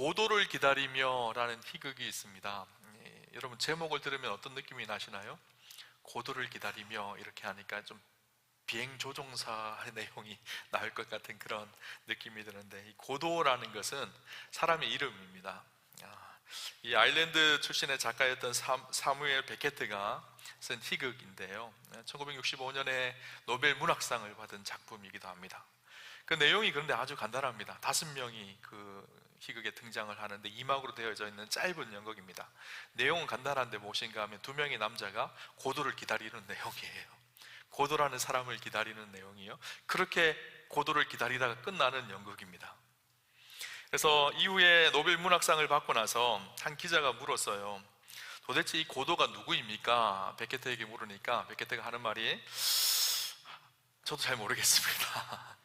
고도를 기다리며 라는 희극이 있습니다. 여러분 제목을 들으면 어떤 느낌이 나시나요? 고도를 기다리며 이렇게 하니까 좀 비행조종사의 내용이 나올 것 같은 그런 느낌이 드는데, 이 고도라는 것은 사람의 이름입니다. 이 아일랜드 출신의 작가였던 사무엘 베케트가 쓴 희극인데요, 1965년에 노벨 문학상을 받은 작품이기도 합니다. 그 내용이 그런데 아주 간단합니다. 5명이 그 희극에 등장을 하는데 이막으로 되어져 있는 짧은 연극입니다. 내용은 간단한데 무엇인가 하면 2명의 남자가 고도를 기다리는 내용이에요. 고도라는 사람을 기다리는 내용이요, 그렇게 고도를 기다리다가 끝나는 연극입니다. 그래서 이후에 노벨 문학상을 받고 나서 한 기자가 물었어요. 도대체 이 고도가 누구입니까? 베케트에게 물으니까 베케트가 하는 말이, 저도 잘 모르겠습니다.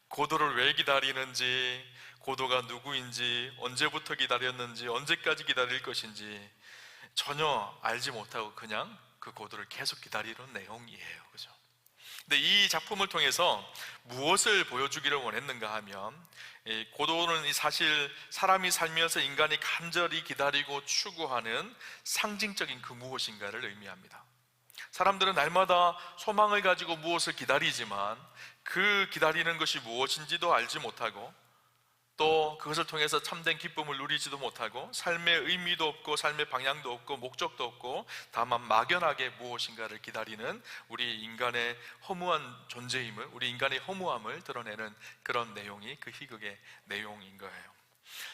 고도를 왜 기다리는지, 고도가 누구인지, 언제부터 기다렸는지, 언제까지 기다릴 것인지 전혀 알지 못하고 그냥 그 고도를 계속 기다리는 내용이에요. 그죠? 근데 이 작품을 통해서 무엇을 보여주기를 원했는가 하면, 고도는 사실 사람이 살면서 인간이 간절히 기다리고 추구하는 상징적인 그 무엇인가를 의미합니다. 사람들은 날마다 소망을 가지고 무엇을 기다리지만 그 기다리는 것이 무엇인지도 알지 못하고, 또 그것을 통해서 참된 기쁨을 누리지도 못하고, 삶의 의미도 없고 삶의 방향도 없고 목적도 없고, 다만 막연하게 무엇인가를 기다리는 우리 인간의 허무한 존재임을, 우리 인간의 허무함을 드러내는 그런 내용이 그 희극의 내용인 거예요.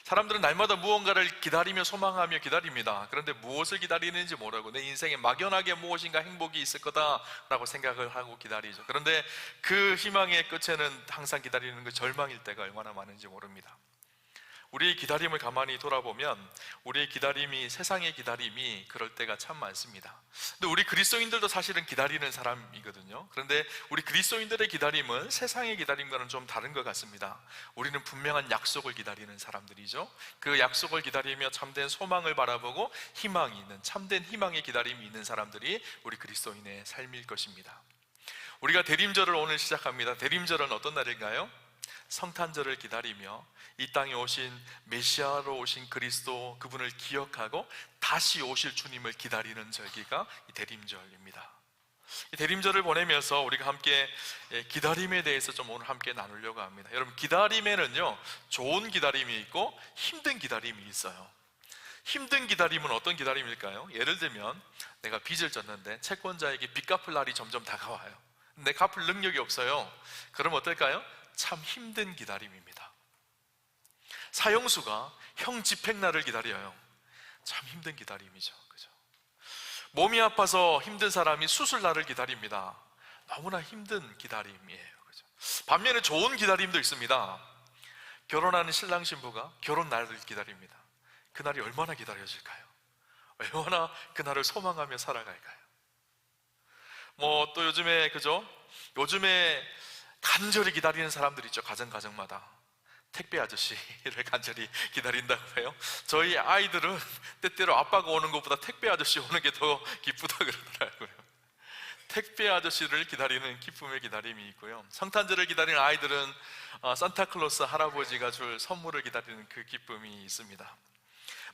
사람들은 날마다 무언가를 기다리며 소망하며 기다립니다. 그런데 무엇을 기다리는지 모르고 내 인생에 막연하게 무엇인가 행복이 있을 거다라고 생각을 하고 기다리죠. 그런데 그 희망의 끝에는 항상 기다리는 그 절망일 때가 얼마나 많은지 모릅니다. 우리의 기다림을 가만히 돌아보면 우리의 기다림이, 세상의 기다림이 그럴 때가 참 많습니다. 근데 우리 그리스도인들도 사실은 기다리는 사람이거든요. 그런데 우리 그리스도인들의 기다림은 세상의 기다림과는 좀 다른 것 같습니다. 우리는 분명한 약속을 기다리는 사람들이죠. 그 약속을 기다리며 참된 소망을 바라보고 희망이 있는, 참된 희망의 기다림이 있는 사람들이 우리 그리스도인의 삶일 것입니다. 우리가 대림절을 오늘 시작합니다. 대림절은 어떤 날인가요? 성탄절을 기다리며 이 땅에 오신 메시아로 오신 그리스도, 그분을 기억하고 다시 오실 주님을 기다리는 절기가 이 대림절입니다. 이 대림절을 보내면서 우리가 함께 기다림에 대해서 좀 오늘 함께 나누려고 합니다. 여러분, 기다림에는요, 좋은 기다림이 있고 힘든 기다림이 있어요. 힘든 기다림은 어떤 기다림일까요? 예를 들면 내가 빚을 졌는데 채권자에게 빚 갚을 날이 점점 다가와요. 근데 갚을 능력이 없어요. 그럼 어떨까요? 참 힘든 기다림입니다. 사형수가 형 집행날을 기다려요. 참 힘든 기다림이죠. 그죠? 몸이 아파서 힘든 사람이 수술날을 기다립니다. 너무나 힘든 기다림이에요. 그죠? 반면에 좋은 기다림도 있습니다. 결혼하는 신랑 신부가 결혼날을 기다립니다. 그날이 얼마나 기다려질까요? 얼마나 그날을 소망하며 살아갈까요? 또 요즘에, 그죠? 요즘에 간절히 기다리는 사람들이 있죠. 가정마다 택배 아저씨를 간절히 기다린다고 해요. 저희 아이들은 때때로 아빠가 오는 것보다 택배 아저씨 오는 게 더 기쁘다 그러더라고요. 택배 아저씨를 기다리는 기쁨의 기다림이 있고요, 성탄절을 기다리는 아이들은 산타클로스 할아버지가 줄 선물을 기다리는 그 기쁨이 있습니다.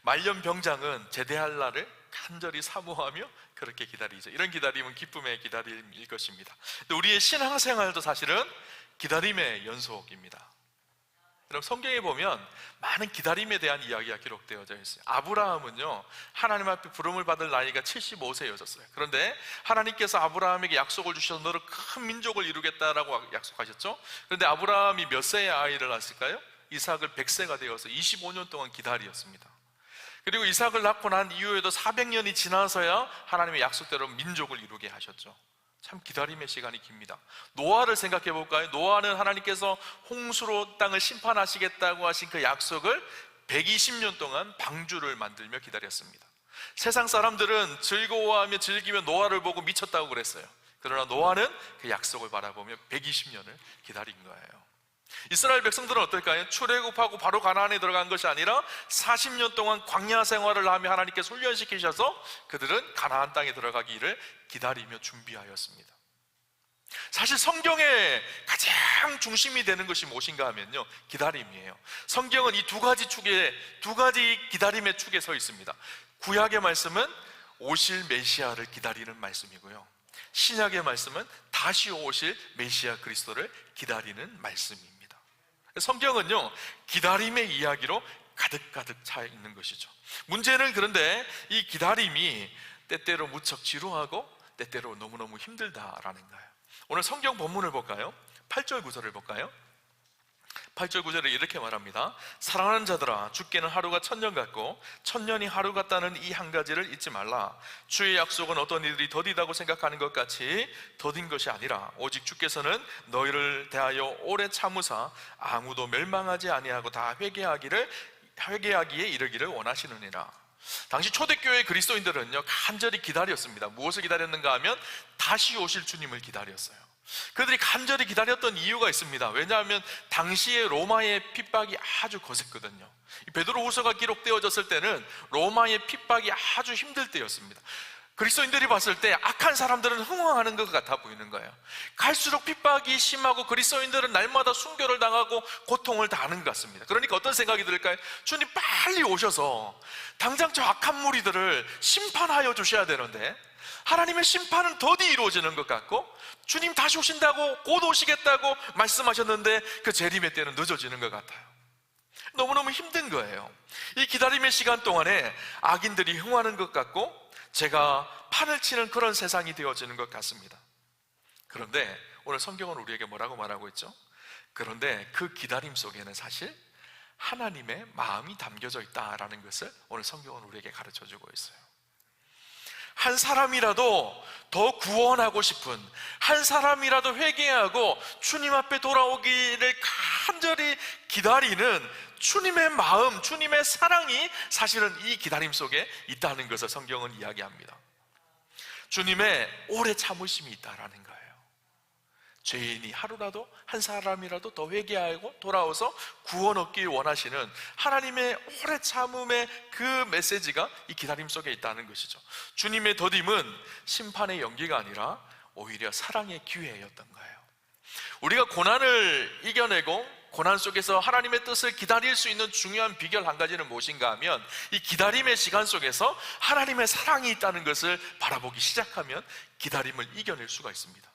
말년병장은 제대할 날을 간절히 사모하며 그렇게 기다리죠. 이런 기다림은 기쁨의 기다림일 것입니다. 근데 우리의 신앙생활도 사실은 기다림의 연속입니다. 여러분, 성경에 보면 많은 기다림에 대한 이야기가 기록되어져 있어요. 아브라함은요, 하나님 앞에 부름을 받을 나이가 75세였었어요. 그런데 하나님께서 아브라함에게 약속을 주셔서 너를 큰 민족을 이루겠다라고 약속하셨죠. 그런데 아브라함이 몇 세에 아이를 낳았을까요? 이삭을 100세가 되어서 25년 동안 기다렸습니다. 그리고 이삭을 낳고 난 이후에도 400년이 지나서야 하나님의 약속대로 민족을 이루게 하셨죠. 참 기다림의 시간이 깁니다. 노아를 생각해 볼까요? 노아는 하나님께서 홍수로 땅을 심판하시겠다고 하신 그 약속을 120년 동안 방주를 만들며 기다렸습니다. 세상 사람들은 즐거워하며 즐기며 노아를 보고 미쳤다고 그랬어요. 그러나 노아는 그 약속을 바라보며 120년을 기다린 거예요. 이스라엘 백성들은 어떨까요? 출애굽하고 바로 가나안에 들어간 것이 아니라 40년 동안 광야 생활을 하며 하나님께서 훈련시키셔서 그들은 가나안 땅에 들어가기를 기다리며 준비하였습니다. 사실 성경의 가장 중심이 되는 것이 무엇인가 하면요, 기다림이에요. 성경은 이 두 가지 기다림의 축에 서 있습니다. 구약의 말씀은 오실 메시아를 기다리는 말씀이고요, 신약의 말씀은 다시 오실 메시아 그리스도를 기다리는 말씀입니다. 성경은요, 기다림의 이야기로 가득가득 차 있는 것이죠. 문제는 그런데 이 기다림이 때때로 무척 지루하고 때때로 너무너무 힘들다라는 거예요. 오늘 성경 본문을 볼까요? 8절 9절을 볼까요? 8절 9절에 이렇게 말합니다. 사랑하는 자들아, 주께는 하루가 천년 같고 천년이 하루 같다는 이 한 가지를 잊지 말라. 주의 약속은 어떤 이들이 더디다고 생각하는 것 같이 더딘 것이 아니라 오직 주께서는 너희를 대하여 오래 참으사 아무도 멸망하지 아니하고 다 회개하기에 이르기를 원하시느니라. 당시 초대교회 그리스도인들은요, 간절히 기다렸습니다. 무엇을 기다렸는가 하면 다시 오실 주님을 기다렸어요. 그들이 간절히 기다렸던 이유가 있습니다. 왜냐하면 당시에 로마의 핍박이 아주 거셌거든요. 베드로후서가 기록되어졌을 때는 로마의 핍박이 아주 힘들 때였습니다. 그리스도인들이 봤을 때 악한 사람들은 흥황하는 것 같아 보이는 거예요. 갈수록 핍박이 심하고 그리스도인들은 날마다 순교를 당하고 고통을 당하는 것 같습니다. 그러니까 어떤 생각이 들까요? 주님 빨리 오셔서 당장 저 악한 무리들을 심판하여 주셔야 되는데 하나님의 심판은 더디 이루어지는 것 같고, 주님 다시 오신다고 곧 오시겠다고 말씀하셨는데 그 재림의 때는 늦어지는 것 같아요. 너무너무 힘든 거예요. 이 기다림의 시간 동안에 악인들이 흥하는 것 같고 제가 판을 치는 그런 세상이 되어지는 것 같습니다. 그런데 오늘 성경은 우리에게 뭐라고 말하고 있죠? 그런데 그 기다림 속에는 사실 하나님의 마음이 담겨져 있다라는 것을 오늘 성경은 우리에게 가르쳐주고 있어요. 한 사람이라도 더 구원하고 싶은, 한 사람이라도 회개하고 주님 앞에 돌아오기를 간절히 기다리는 주님의 마음, 주님의 사랑이 사실은 이 기다림 속에 있다는 것을 성경은 이야기합니다. 주님의 오래 참으심이 있다라는 거예요. 죄인이 하루라도, 한 사람이라도 더 회개하고 돌아와서 구원 얻기 원하시는 하나님의 오래 참음의 그 메시지가 이 기다림 속에 있다는 것이죠. 주님의 더딤은 심판의 연기가 아니라 오히려 사랑의 기회였던 거예요. 우리가 고난을 이겨내고 고난 속에서 하나님의 뜻을 기다릴 수 있는 중요한 비결 한 가지는 무엇인가 하면 이 기다림의 시간 속에서 하나님의 사랑이 있다는 것을 바라보기 시작하면 기다림을 이겨낼 수가 있습니다.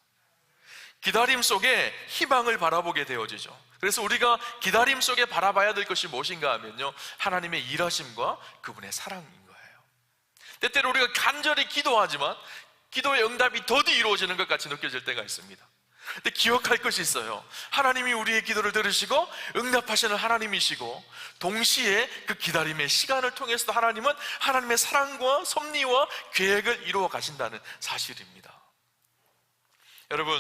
기다림 속에 희망을 바라보게 되어지죠. 그래서 우리가 기다림 속에 바라봐야 될 것이 무엇인가 하면요, 하나님의 일하심과 그분의 사랑인 거예요. 때때로 우리가 간절히 기도하지만 기도의 응답이 더디 이루어지는 것 같이 느껴질 때가 있습니다. 근데 기억할 것이 있어요. 하나님이 우리의 기도를 들으시고 응답하시는 하나님이시고, 동시에 그 기다림의 시간을 통해서도 하나님은 하나님의 사랑과 섭리와 계획을 이루어 가신다는 사실입니다. 여러분,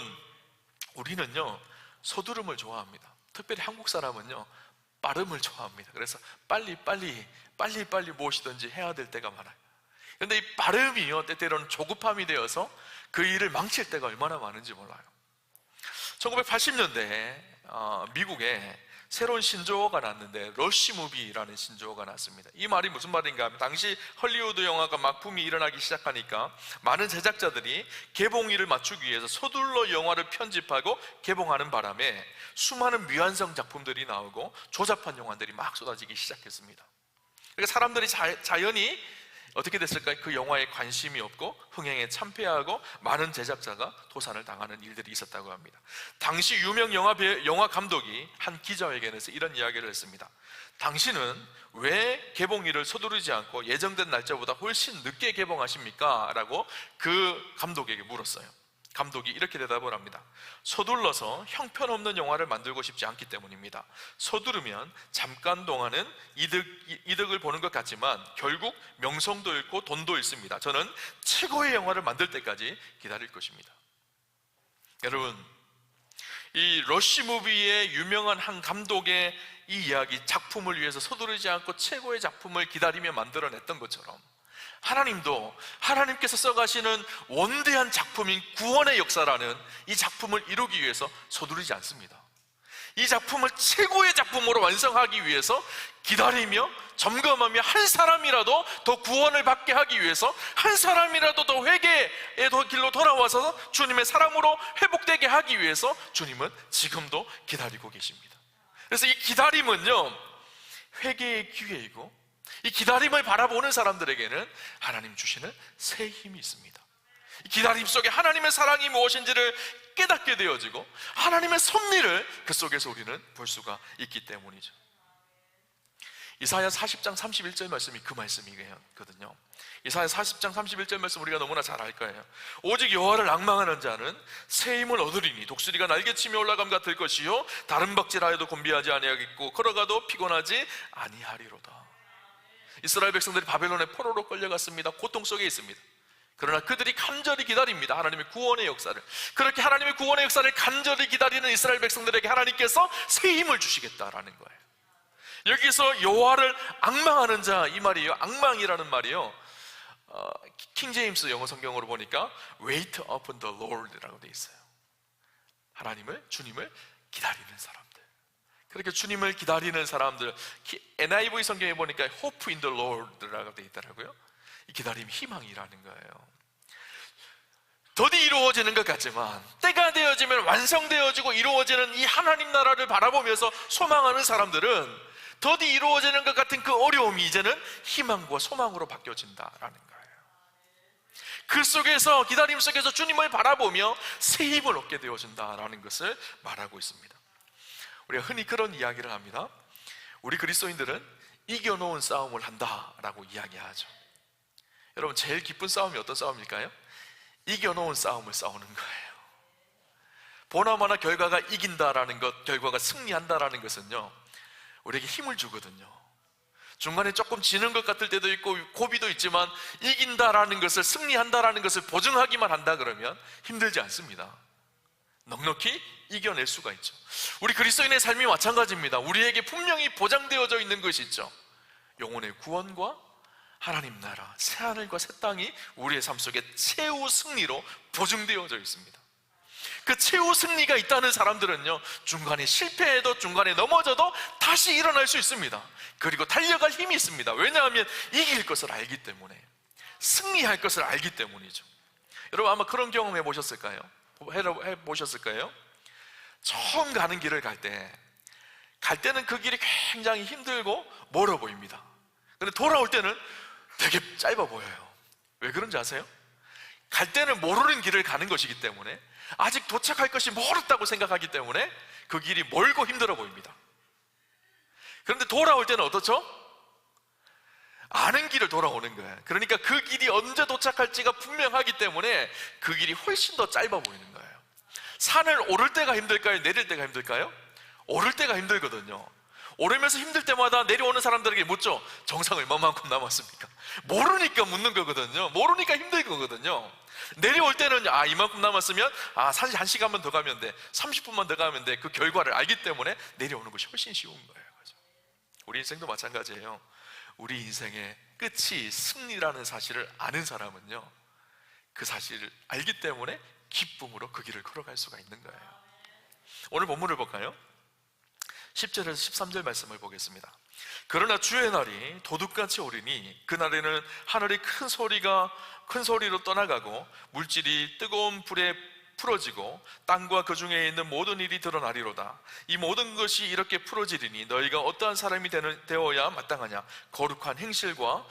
우리는요 서두름을 좋아합니다. 특별히 한국 사람은요 빠름을 좋아합니다. 그래서 빨리 무엇이든지 해야 될 때가 많아요. 그런데 이 빠름이요 때때로는 조급함이 되어서 그 일을 망칠 때가 얼마나 많은지 몰라요. 1980년대에 미국에 새로운 신조어가 났는데 러쉬 무비라는 신조어가 났습니다. 이 말이 무슨 말인가 하면 당시 헐리우드 영화가 막 붐이 일어나기 시작하니까 많은 제작자들이 개봉일을 맞추기 위해서 서둘러 영화를 편집하고 개봉하는 바람에 수많은 미완성 작품들이 나오고 조잡한 영화들이 막 쏟아지기 시작했습니다. 그러니까 사람들이 자연히 어떻게 됐을까요? 그 영화에 관심이 없고 흥행에 참패하고 많은 제작자가 도산을 당하는 일들이 있었다고 합니다. 당시 유명 영화 감독이 한 기자회견에서 이런 이야기를 했습니다. 당신은 왜 개봉일을 서두르지 않고 예정된 날짜보다 훨씬 늦게 개봉하십니까? 라고 그 감독에게 물었어요. 감독이 이렇게 대답을 합니다. 서둘러서 형편없는 영화를 만들고 싶지 않기 때문입니다. 서두르면 잠깐 동안은 이득을 보는 것 같지만 결국 명성도 잃고 돈도 잃습니다. 저는 최고의 영화를 만들 때까지 기다릴 것입니다. 여러분, 이 러쉬 무비의 유명한 한 감독의 이 이야기, 작품을 위해서 서두르지 않고 최고의 작품을 기다리며 만들어냈던 것처럼 하나님도 하나님께서 써가시는 원대한 작품인 구원의 역사라는 이 작품을 이루기 위해서 서두르지 않습니다. 이 작품을 최고의 작품으로 완성하기 위해서 기다리며 점검하며 한 사람이라도 더 구원을 받게 하기 위해서 한 사람이라도 더 회개의 길로 돌아와서 주님의 사랑으로 회복되게 하기 위해서 주님은 지금도 기다리고 계십니다. 그래서 이 기다림은요, 회개의 기회이고 이 기다림을 바라보는 사람들에게는 하나님 주시는 새 힘이 있습니다. 이 기다림 속에 하나님의 사랑이 무엇인지를 깨닫게 되어지고 하나님의 섭리를 그 속에서 우리는 볼 수가 있기 때문이죠. 이사야 40장 31절 말씀이 그 말씀이거든요. 이사야 40장 31절 말씀 우리가 너무나 잘 알 거예요. 오직 여호와를 앙망하는 자는 새 힘을 얻으리니 독수리가 날개치며 올라감 같을 것이요 다른 박질하여도 곤비하지 아니하겠고 걸어가도 피곤하지 아니하리로다. 이스라엘 백성들이 바벨론의 포로로 끌려갔습니다. 고통 속에 있습니다. 그러나 그들이 간절히 기다립니다. 하나님의 구원의 역사를. 그렇게 하나님의 구원의 역사를 간절히 기다리는 이스라엘 백성들에게 하나님께서 새 힘을 주시겠다라는 거예요. 여기서 여호와를 앙망하는 자, 이 말이에요. 앙망이라는 말이요, 킹제임스 영어 성경으로 보니까 wait upon the Lord라고 되어 있어요. 하나님을, 주님을 기다리는 사람들. 그렇게 주님을 기다리는 사람들, NIV 성경에 보니까 hope in the Lord라고 되어 있더라고요. 이 기다림이 희망이라는 거예요. 더디 이루어지는 것 같지만 때가 되어지면 완성되어지고 이루어지는 이 하나님 나라를 바라보면서 소망하는 사람들은 더디 이루어지는 것 같은 그 어려움이 이제는 희망과 소망으로 바뀌어진다라는 거예요. 그 속에서, 기다림 속에서 주님을 바라보며 새 힘을 얻게 되어진다라는 것을 말하고 있습니다. 우리가 흔히 그런 이야기를 합니다. 우리 그리스도인들은 이겨놓은 싸움을 한다라고 이야기하죠. 여러분, 제일 기쁜 싸움이 어떤 싸움일까요? 이겨놓은 싸움을 싸우는 거예요. 보나마나 결과가 이긴다라는 것, 결과가 승리한다라는 것은요, 우리에게 힘을 주거든요. 중간에 조금 지는 것 같을 때도 있고 고비도 있지만 이긴다라는 것을, 승리한다라는 것을 보증하기만 한다 그러면 힘들지 않습니다. 넉넉히 이겨낼 수가 있죠. 우리 그리스도인의 삶이 마찬가지입니다. 우리에게 분명히 보장되어져 있는 것이 있죠. 영혼의 구원과 하나님 나라, 새하늘과 새 땅이 우리의 삶 속에 최후 승리로 보증되어져 있습니다. 그 최후 승리가 있다는 사람들은요, 중간에 실패해도 중간에 넘어져도 다시 일어날 수 있습니다. 그리고 달려갈 힘이 있습니다. 왜냐하면 이길 것을 알기 때문에, 승리할 것을 알기 때문이죠. 여러분, 아마 그런 경험 해보셨을까요? 해보셨을까요? 처음 가는 길을 갈 때는 그 길이 굉장히 힘들고 멀어 보입니다. 근데 돌아올 때는 되게 짧아 보여요. 왜 그런지 아세요? 갈 때는 모르는 길을 가는 것이기 때문에, 아직 도착할 것이 멀었다고 생각하기 때문에 그 길이 멀고 힘들어 보입니다. 그런데 돌아올 때는 어떻죠? 아는 길을 돌아오는 거예요. 그러니까 그 길이 언제 도착할지가 분명하기 때문에 그 길이 훨씬 더 짧아 보이는 거예요. 산을 오를 때가 힘들까요? 내릴 때가 힘들까요? 오를 때가 힘들거든요. 오르면서 힘들 때마다 내려오는 사람들에게 묻죠. 정상 얼마만큼 남았습니까? 모르니까 묻는 거거든요. 모르니까 힘든 거거든요. 내려올 때는 이만큼 남았으면 사실 1시간만 더 가면 돼, 30분만 더 가면 돼, 그 결과를 알기 때문에 내려오는 것이 훨씬 쉬운 거예요. 그죠? 우리 인생도 마찬가지예요. 우리 인생의 끝이 승리라는 사실을 아는 사람은요, 그 사실을 알기 때문에 기쁨으로 그 길을 걸어갈 수가 있는 거예요. 오늘 본문을 볼까요? 10절에서 13절 말씀을 보겠습니다. 그러나 주의 날이 도둑같이 오리니 그날에는 하늘이 큰 소리로 떠나가고 물질이 뜨거운 불에 풀어지고 땅과 그 중에 있는 모든 일이 드러나리로다. 이 모든 것이 이렇게 풀어지리니 너희가 어떠한 사람이 되어야 마땅하냐? 거룩한 행실과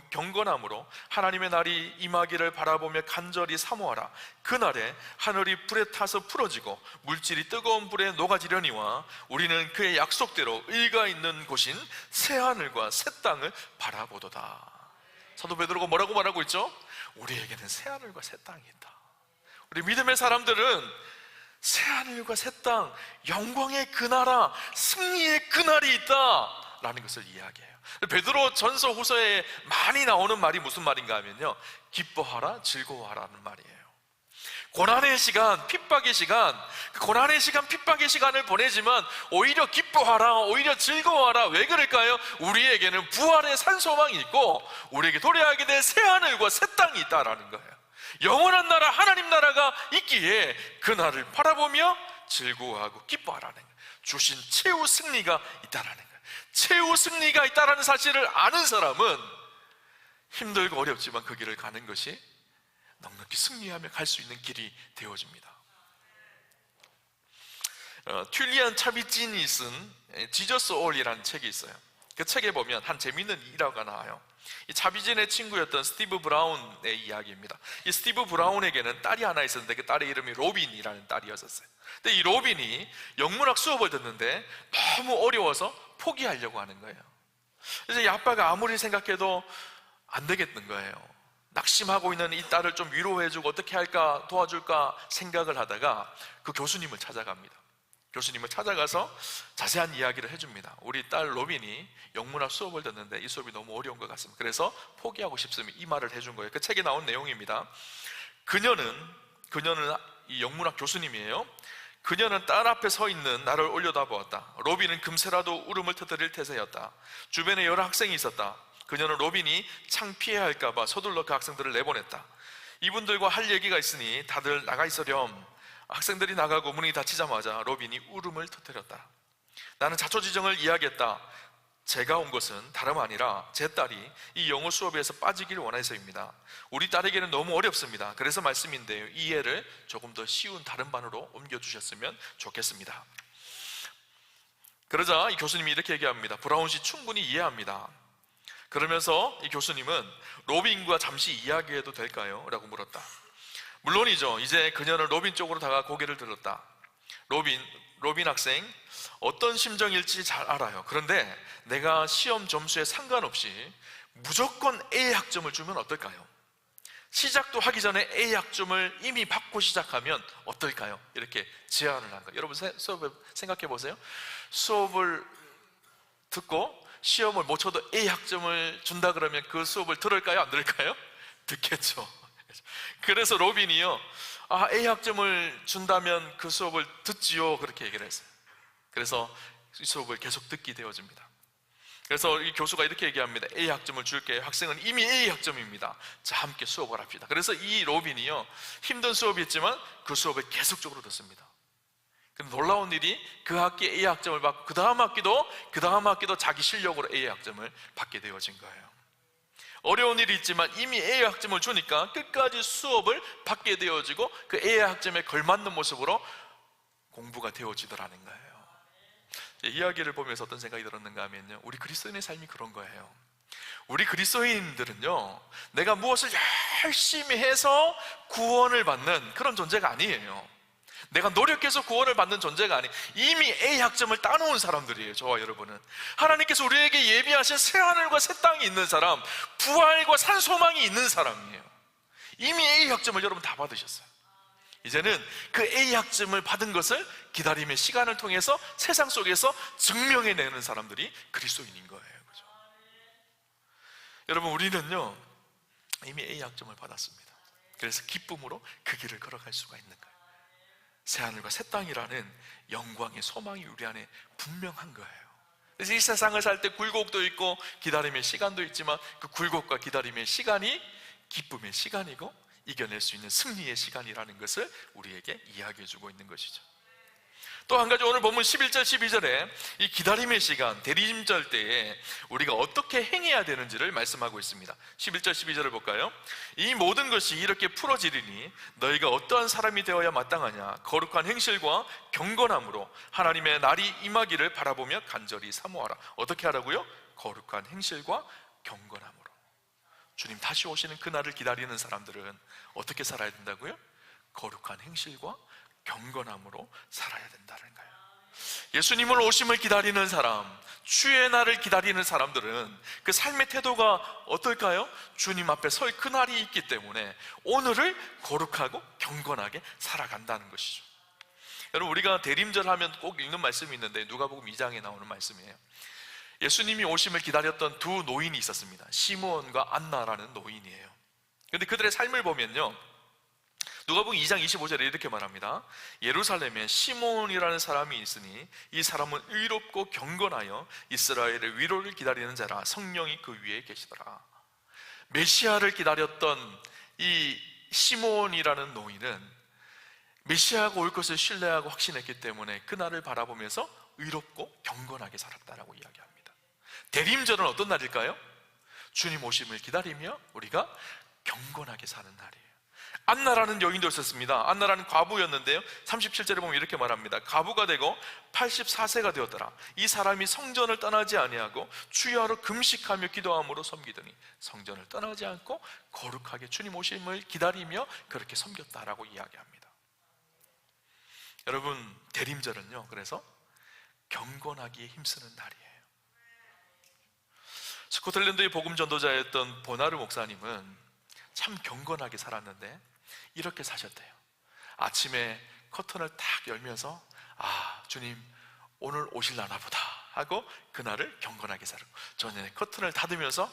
경건함으로 하나님의 날이 임하기를 바라보며 간절히 사모하라. 그날에 하늘이 불에 타서 풀어지고 물질이 뜨거운 불에 녹아지려니와 우리는 그의 약속대로 의가 있는 곳인 새하늘과 새 땅을 바라보도다. 사도 베드로가 뭐라고 말하고 있죠? 우리에게는 새하늘과 새 땅이 있다. 우리 믿음의 사람들은 새하늘과 새 땅, 영광의 그 나라, 승리의 그 날이 있다라는 것을 이야기해요. 베드로 전서 후서에 많이 나오는 말이 무슨 말인가 하면요, 기뻐하라, 즐거워하라는 말이에요. 고난의 시간, 핍박의 시간, 그 고난의 시간, 핍박의 시간을 보내지만 오히려 기뻐하라, 오히려 즐거워하라. 왜 그럴까요? 우리에게는 부활의 산소망이 있고 우리에게 도래하게 될 새하늘과 새 땅이 있다라는 거예요. 영원한 나라, 하나님 나라가 있기에 그 날을 바라보며 즐거워하고 기뻐하라는 거예요. 주신 최후 승리가 있다라는 거예요. 최후 승리가 있다라는 사실을 아는 사람은 힘들고 어렵지만 그 길을 가는 것이 넉넉히 승리하며 갈 수 있는 길이 되어집니다. 튠리안 차비진이 쓴 지저스 올이라는 책이 있어요. 그 책에 보면 한 재미있는 일화가 나와요. 이 차비진의 친구였던 스티브 브라운의 이야기입니다. 이 스티브 브라운에게는 딸이 하나 있었는데 그 딸의 이름이 로빈이라는 딸이었어요. 근데 이 로빈이 영문학 수업을 듣는데 너무 어려워서 포기하려고 하는 거예요. 그래서 이 아빠가 아무리 생각해도 안 되겠는 거예요. 낙심하고 있는 이 딸을 좀 위로해주고 어떻게 할까 도와줄까 생각을 하다가 그 교수님을 찾아갑니다. 교수님을 찾아가서 자세한 이야기를 해줍니다. 우리 딸 로빈이 영문학 수업을 듣는데 이 수업이 너무 어려운 것 같습니다. 그래서 포기하고 싶으면 이 말을 해준 거예요. 그 책에 나온 내용입니다. 그녀는 이 영문학 교수님이에요. 그녀는 딸 앞에 서 있는 나를 올려다보았다. 로빈은 금세라도 울음을 터뜨릴 태세였다. 주변에 여러 학생이 있었다. 그녀는 로빈이 창피해할까봐 서둘러 그 학생들을 내보냈다. 이분들과 할 얘기가 있으니 다들 나가 있으렴. 학생들이 나가고 문이 닫히자마자 로빈이 울음을 터뜨렸다. 나는 자초지정을 이야기했다. 제가 온 것은 다름 아니라 제 딸이 이 영어 수업에서 빠지기를 원해서입니다. 우리 딸에게는 너무 어렵습니다. 그래서 말씀인데요, 이 이해를 조금 더 쉬운 다른 반으로 옮겨주셨으면 좋겠습니다. 그러자 이 교수님이 이렇게 얘기합니다. 브라운 씨 충분히 이해합니다. 그러면서 이 교수님은 로빈과 잠시 이야기해도 될까요? 라고 물었다. 물론이죠. 이제 그녀는 로빈 쪽으로 다가 고개를 들었다. 로빈 학생, 어떤 심정일지 잘 알아요. 그런데 내가 시험 점수에 상관없이 무조건 A 학점을 주면 어떨까요? 시작도 하기 전에 A 학점을 이미 받고 시작하면 어떨까요? 이렇게 제안을 한 거예요. 여러분 수업을 생각해 보세요. 수업을 듣고 시험을 못 쳐도 A 학점을 준다 그러면 그 수업을 들을까요? 안 들을까요? 듣겠죠. 그래서 로빈이요, A 학점을 준다면 그 수업을 듣지요, 그렇게 얘기를 했어요. 그래서 이 수업을 계속 듣게 되어집니다. 그래서 이 교수가 이렇게 얘기합니다. A 학점을 줄게요. 학생은 이미 A 학점입니다. 자, 함께 수업을 합시다. 그래서 이 로빈이요, 힘든 수업이었지만 그 수업을 계속적으로 듣습니다. 근데 놀라운 일이 그 학기에 A 학점을 받고 그 다음 학기도 자기 실력으로 A 학점을 받게 되어진 거예요. 어려운 일이 있지만 이미 A 학점을 주니까 끝까지 수업을 받게 되어지고 그 A 학점에 걸맞는 모습으로 공부가 되어지더라는 거예요. 이야기를 보면서 어떤 생각이 들었는가 하면요, 우리 그리스도인의 삶이 그런 거예요. 우리 그리스도인들은요, 내가 무엇을 열심히 해서 구원을 받는 그런 존재가 아니에요. 내가 노력해서 구원을 받는 존재가 아니, 이미 A 학점을 따놓은 사람들이에요. 저와 여러분은 하나님께서 우리에게 예비하신 새하늘과 새 땅이 있는 사람, 부활과 산소망이 있는 사람이에요. 이미 A 학점을 여러분 다 받으셨어요. 이제는 그 A 학점을 받은 것을 기다림의 시간을 통해서 세상 속에서 증명해내는 사람들이 그리스도인인 거예요. 그죠? 여러분, 우리는요 이미 A 학점을 받았습니다. 그래서 기쁨으로 그 길을 걸어갈 수가 있는 거예요. 새하늘과 새 땅이라는 영광의 소망이 우리 안에 분명한 거예요. 그래서 이 세상을 살 때 굴곡도 있고 기다림의 시간도 있지만 그 굴곡과 기다림의 시간이 기쁨의 시간이고 이겨낼 수 있는 승리의 시간이라는 것을 우리에게 이야기해주고 있는 것이죠. 또 한 가지, 오늘 본문 11절 12절에 이 기다림의 시간, 대림절 때에 우리가 어떻게 행해야 되는지를 말씀하고 있습니다. 11절 12절을 볼까요? 이 모든 것이 이렇게 풀어지리니 너희가 어떠한 사람이 되어야 마땅하냐? 거룩한 행실과 경건함으로 하나님의 날이 임하기를 바라보며 간절히 사모하라. 어떻게 하라고요? 거룩한 행실과 경건함으로. 주님 다시 오시는 그날을 기다리는 사람들은 어떻게 살아야 된다고요? 거룩한 행실과 경건함으로 살아야 된다는 거예요. 예수님을 오심을 기다리는 사람, 주의 날을 기다리는 사람들은 그 삶의 태도가 어떨까요? 주님 앞에 설 그날이 있기 때문에 오늘을 거룩하고 경건하게 살아간다는 것이죠. 여러분, 우리가 대림절 하면 꼭 읽는 말씀이 있는데 누가복음 2장에 나오는 말씀이에요. 예수님이 오심을 기다렸던 두 노인이 있었습니다. 시므온과 안나라는 노인이에요. 그런데 그들의 삶을 보면요, 누가복음 2장 25절에 이렇게 말합니다. 예루살렘에 시몬이라는 사람이 있으니 이 사람은 의롭고 경건하여 이스라엘의 위로를 기다리는 자라. 성령이 그 위에 계시더라. 메시아를 기다렸던 이 시몬이라는 노인은 메시아가 올 것을 신뢰하고 확신했기 때문에 그날을 바라보면서 의롭고 경건하게 살았다라고 이야기합니다. 대림절은 어떤 날일까요? 주님 오심을 기다리며 우리가 경건하게 사는 날이에요. 안나라는 여인도 있었습니다. 안나라는 과부였는데요, 37절에 보면 이렇게 말합니다. 과부가 되고 84세가 되었더라. 이 사람이 성전을 떠나지 아니하고 주야로 금식하며 기도함으로 섬기더니 성전을 떠나지 않고 거룩하게 주님 오심을 기다리며 그렇게 섬겼다라고 이야기합니다. 여러분, 대림절은요, 그래서 경건하기에 힘쓰는 날이에요. 스코틀랜드의 복음 전도자였던 보나르 목사님은 참 경건하게 살았는데 이렇게 사셨대요. 아침에 커튼을 탁 열면서 주님 오늘 오실라나 보다 하고 그날을 경건하게 살고, 저녁에 커튼을 닫으면서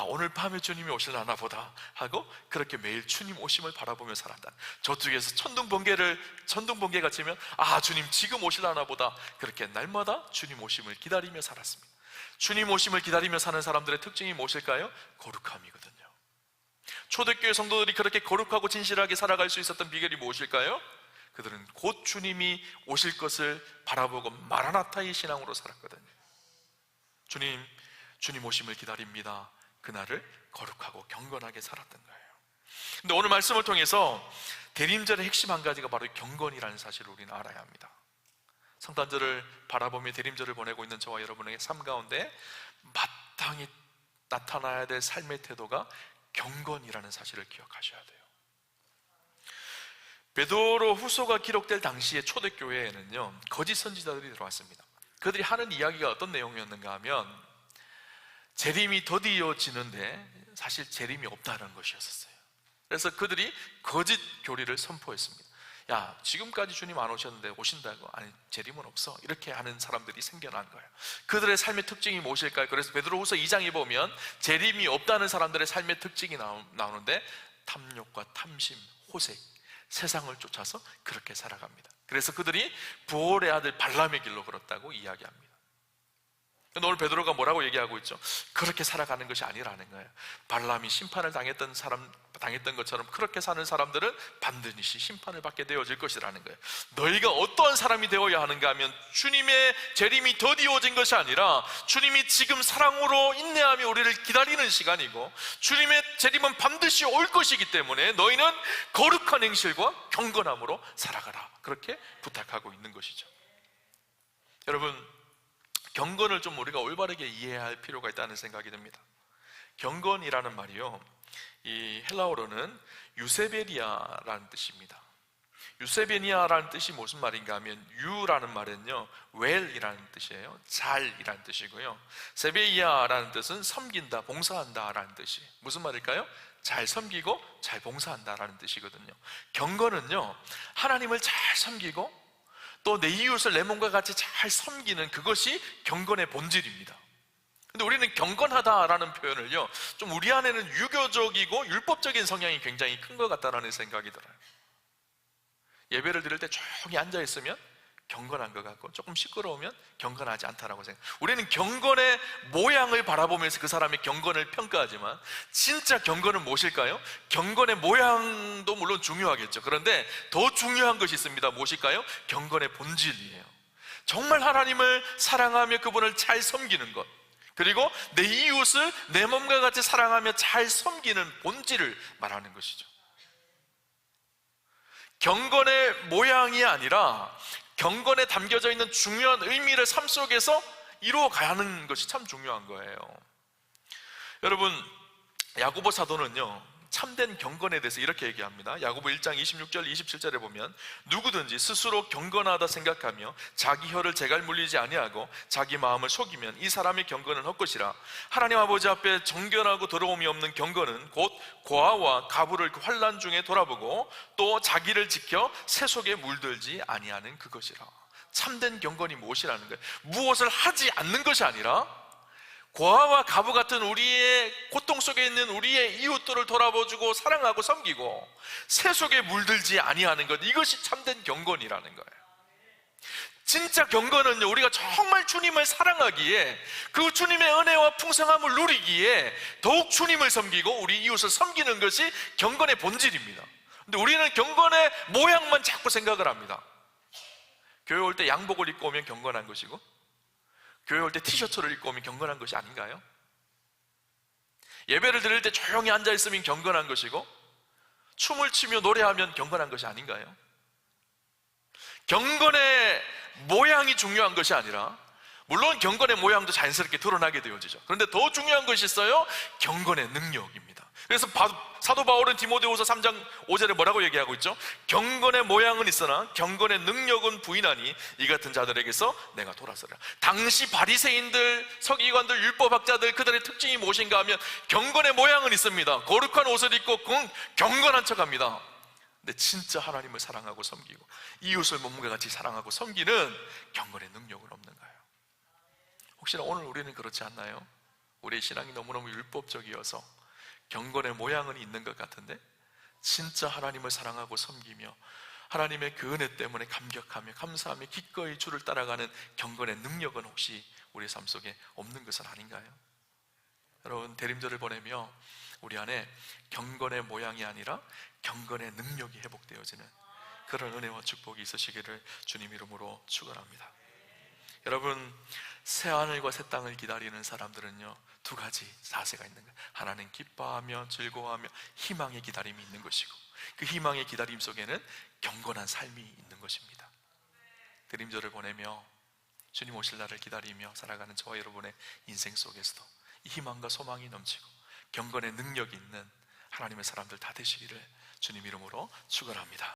오늘 밤에 주님이 오실라나 보다 하고 그렇게 매일 주님 오심을 바라보며 살았다. 저쪽에서 천둥번개가 치면 주님 지금 오실라나 보다, 그렇게 날마다 주님 오심을 기다리며 살았습니다. 주님 오심을 기다리며 사는 사람들의 특징이 무엇일까요? 거룩함이거든요. 초대교회 성도들이 그렇게 거룩하고 진실하게 살아갈 수 있었던 비결이 무엇일까요? 그들은 곧 주님이 오실 것을 바라보고 마라나타의 신앙으로 살았거든요. 주님 오심을 기다립니다. 그날을 거룩하고 경건하게 살았던 거예요. 근데 오늘 말씀을 통해서 대림절의 핵심 한 가지가 바로 경건이라는 사실을 우리는 알아야 합니다. 성탄절을 바라보며 대림절을 보내고 있는 저와 여러분의 삶 가운데 마땅히 나타나야 될 삶의 태도가 경건이라는 사실을 기억하셔야 돼요. 베드로 후서가 기록될 당시에 초대교회에는요, 거짓 선지자들이 들어왔습니다. 그들이 하는 이야기가 어떤 내용이었는가 하면 재림이 더디어지는데 사실 재림이 없다는 것이었어요. 그래서 그들이 거짓 교리를 선포했습니다. 지금까지 주님 안 오셨는데 오신다고? 아니, 재림은 없어. 이렇게 하는 사람들이 생겨난 거예요. 그들의 삶의 특징이 무엇일까요? 그래서 베드로후서 2장에 보면 재림이 없다는 사람들의 삶의 특징이 나오는데 탐욕과 탐심, 호색, 세상을 쫓아서 그렇게 살아갑니다. 그래서 그들이 부올의 아들 발람의 길로 걸었다고 이야기합니다. 근데 오늘 베드로가 뭐라고 얘기하고 있죠? 그렇게 살아가는 것이 아니라는 거예요. 발람이 심판을 당했던 것처럼 그렇게 사는 사람들은 반드시 심판을 받게 되어질 것이라는 거예요. 너희가 어떠한 사람이 되어야 하는가 하면 주님의 재림이 더디어진 것이 아니라 주님이 지금 사랑으로 인내하며 우리를 기다리는 시간이고, 주님의 재림은 반드시 올 것이기 때문에 너희는 거룩한 행실과 경건함으로 살아가라, 그렇게 부탁하고 있는 것이죠. 여러분, 경건을 좀 우리가 올바르게 이해해야 할 필요가 있다는 생각이 듭니다. 경건이라는 말이요, 이 헬라어로는 유세베니아라는 뜻입니다. 유세베니아라는 뜻이 무슨 말인가 하면, 유라는 말은요 웰이라는 뜻이에요. 잘이라는 뜻이고요, 세베이아라는 뜻은 섬긴다, 봉사한다 라는 뜻이. 무슨 말일까요? 잘 섬기고 잘 봉사한다 라는 뜻이거든요. 경건은요, 하나님을 잘 섬기고 또 내 이웃을 내 몸과 같이 잘 섬기는 그것이 경건의 본질입니다. 근데 우리는 경건하다라는 표현을요, 좀 우리 안에는 유교적이고 율법적인 성향이 굉장히 큰 것 같다라는 생각이 들어요. 예배를 드릴 때 조용히 앉아있으면 경건한 것 같고, 조금 시끄러우면 경건하지 않다라고 생각해요. 우리는 경건의 모양을 바라보면서 그 사람의 경건을 평가하지만 진짜 경건은 무엇일까요? 경건의 모양도 물론 중요하겠죠. 그런데 더 중요한 것이 있습니다. 무엇일까요? 경건의 본질이에요. 정말 하나님을 사랑하며 그분을 잘 섬기는 것, 그리고 내 이웃을 내 몸과 같이 사랑하며 잘 섬기는 본질을 말하는 것이죠. 경건의 모양이 아니라 경건에 담겨져 있는 중요한 의미를 삶 속에서 이루어가야 하는 것이 참 중요한 거예요. 여러분, 야고보 사도는요, 참된 경건에 대해서 이렇게 얘기합니다. 야고보 1장 26절 27절에 보면, 누구든지 스스로 경건하다 생각하며 자기 혀를 재갈 물리지 아니하고 자기 마음을 속이면 이 사람의 경건은 헛것이라. 하나님 아버지 앞에 정결하고 더러움이 없는 경건은 곧 고아와 가부를 그 환난 중에 돌아보고 또 자기를 지켜 새 속에 물들지 아니하는 그것이라. 참된 경건이 무엇이라는 거예요? 무엇을 하지 않는 것이 아니라 고아와 가부 같은 우리의 고통 속에 있는 우리의 이웃들을 돌아보주고 사랑하고 섬기고 새 속에 물들지 아니하는 것, 이것이 참된 경건이라는 거예요. 진짜 경건은 우리가 정말 주님을 사랑하기에, 그 주님의 은혜와 풍성함을 누리기에 더욱 주님을 섬기고 우리 이웃을 섬기는 것이 경건의 본질입니다. 근데 우리는 경건의 모양만 자꾸 생각을 합니다. 교회 올 때 양복을 입고 오면 경건한 것이고, 교회 올 때 티셔츠를 입고 오면 경건한 것이 아닌가요? 예배를 드릴 때 조용히 앉아있으면 경건한 것이고, 춤을 추며 노래하면 경건한 것이 아닌가요? 경건의 모양이 중요한 것이 아니라, 물론 경건의 모양도 자연스럽게 드러나게 되어지죠. 그런데 더 중요한 것이 있어요. 경건의 능력입니다. 그래서 사도 바울은 디모데후서 3장 5절에 뭐라고 얘기하고 있죠? 경건의 모양은 있으나 경건의 능력은 부인하니 이 같은 자들에게서 내가 돌아서라. 당시 바리새인들, 서기관들, 율법학자들, 그들의 특징이 무엇인가 하면 경건의 모양은 있습니다. 거룩한 옷을 입고 경건한 척합니다. 근데 진짜 하나님을 사랑하고 섬기고 이웃을 몸과 같이 사랑하고 섬기는 경건의 능력은 없는 거예요. 혹시나 오늘 우리는 그렇지 않나요? 우리의 신앙이 너무너무 율법적이어서 경건의 모양은 있는 것 같은데 진짜 하나님을 사랑하고 섬기며 하나님의 그 은혜 때문에 감격하며 감사하며 기꺼이 주를 따라가는 경건의 능력은 혹시 우리의 삶 속에 없는 것은 아닌가요? 여러분, 대림절을 보내며 우리 안에 경건의 모양이 아니라 경건의 능력이 회복되어지는 그런 은혜와 축복이 있으시기를 주님 이름으로 축원합니다. 여러분, 새하늘과 새 땅을 기다리는 사람들은요, 두 가지 자세가 있는 거예요. 하나는 기뻐하며 즐거워하며 희망의 기다림이 있는 것이고, 그 희망의 기다림 속에는 경건한 삶이 있는 것입니다. 드림절을 보내며 주님 오실 날을 기다리며 살아가는 저와 여러분의 인생 속에서도 이 희망과 소망이 넘치고 경건의 능력이 있는 하나님의 사람들 다 되시기를 주님 이름으로 축원합니다.